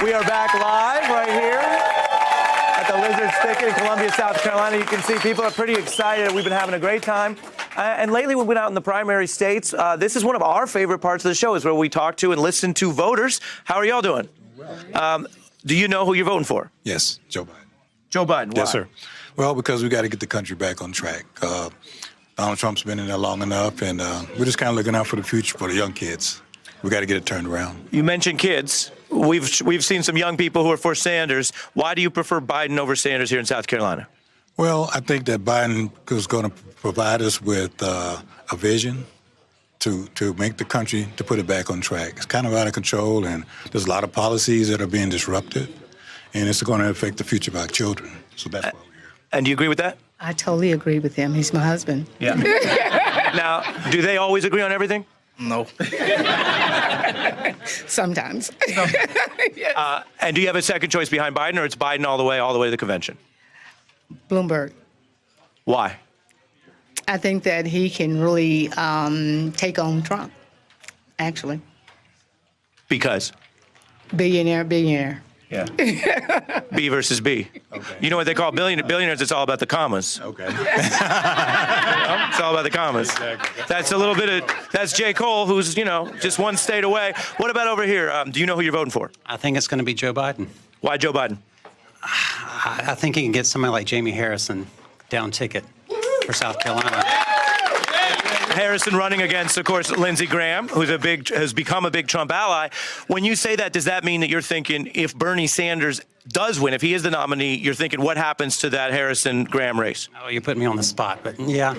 We are back live right here at the Lizard's Thicket in Columbia, South Carolina. You can see people are pretty excited. We've been having a great time. And lately we've been out in the primary states. This is one of our favorite parts of the show, is where we talk to and listen to voters. How are y'all doing? Do you know who you're voting for? Yes, Joe Biden. Joe Biden, why? Yes, sir. Well, because we got to get the country back on track. Donald Trump's been in there long enough, and we're just kind of looking out for the future for the young kids. We got to get it turned around. You mentioned kids. We've seen some young people who are for Sanders. Why do you prefer Biden over Sanders here in South Carolina? Well, I think that Biden is going to provide us with a vision to make the country, to put it back on track. It's kind of out of control, and there's a lot of policies that are being disrupted, and it's going to affect the future of our children. So that's why we're here. And do you agree with that? I totally agree with him. He's my husband. Yeah. Now, do they always agree on everything? No. Sometimes. Yes. And do you have a second choice behind Biden, or it's Biden all the way to the convention? Bloomberg. Why? I think that he can really take on Trump, actually. Because? Billionaire. Yeah. B versus B. Okay. You know what they call billionaires? It's all about the commas. Okay. It's all about the commas. Exactly. That's a little bit of, that's J. Cole, who's, just one state away. What about over here? Do you know who you're voting for? I think it's going to be Joe Biden. Why Joe Biden? I think he can get somebody like Jamie Harrison down ticket for South Carolina. Harrison running against, of course, Lindsey Graham, has become a big Trump ally. When you say that, does that mean that you're thinking if Bernie Sanders does win, if he is the nominee, you're thinking what happens to that Harrison-Graham race? Oh, you put me on the spot, but yeah.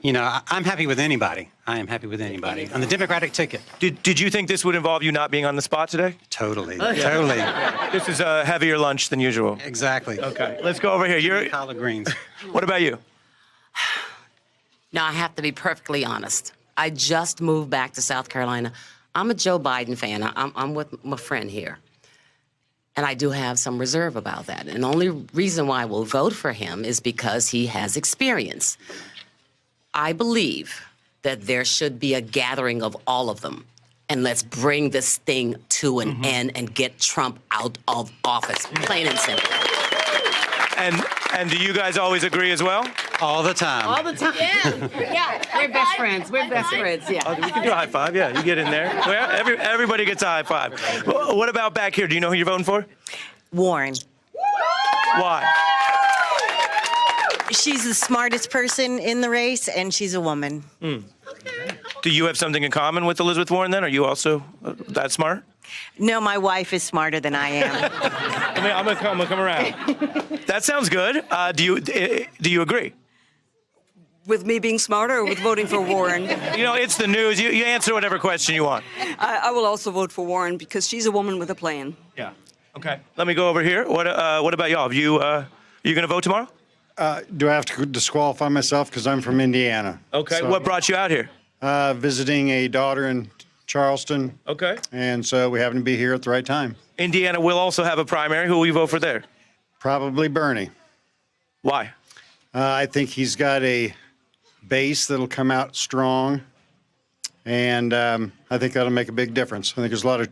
I'm happy with anybody. I am happy with anybody. On the Democratic ticket. Did you think this would involve you not being on the spot today? Totally. Totally. This is a heavier lunch than usual. Exactly. Okay, let's go over here. You're collard greens. What about you? Now, I have to be perfectly honest. I just moved back to South Carolina. I'm a Joe Biden fan. I'm with my friend here. And I do have some reserve about that. And the only reason why I will vote for him is because he has experience. I believe that there should be a gathering of all of them. And let's bring this thing to an end and get Trump out of office, plain and simple. And do you guys always agree as well? All the time. All the time. Yeah. We're best friends. We're best friends, yeah. Oh, we can do a high five, yeah. You get in there. Well, everybody gets a high five. What about back here? Do you know who you're voting for? Warren. Why? She's the smartest person in the race, and she's a woman. Do you have something in common with Elizabeth Warren, then? Are you also that smart? No, my wife is smarter than I am. I'm gonna come around. That sounds good. Do you agree? With me being smarter or with voting for Warren? It's the news. You answer whatever question you want. I will also vote for Warren because she's a woman with a plan. Yeah. Okay. Let me go over here. What about y'all? You going to vote tomorrow? Do I have to disqualify myself because I'm from Indiana? Okay. So, what brought you out here? Visiting a daughter in Charleston. Okay. And so we happen to be here at the right time. Indiana will also have a primary. Who will you vote for there? Probably Bernie. Why? I think he's got a base that'll come out strong, and I think that'll make a big difference. I think there's a lot of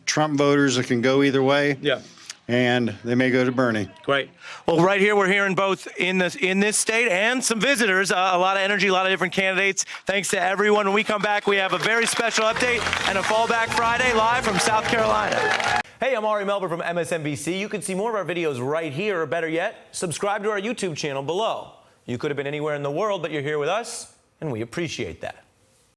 Trump voters that can go either way. Yeah. And they may go to Bernie. Great. Well, right here we're hearing both in this state and some visitors. A lot of energy, a lot of different candidates. Thanks to everyone. When we come back, we have a very special update and a Fallback Friday live from South Carolina. Hey, I'm Ari Melber from MSNBC. You can see more of our videos right here, or better yet, subscribe to our YouTube channel below. You could have been anywhere in the world, but you're here with us, and we appreciate that.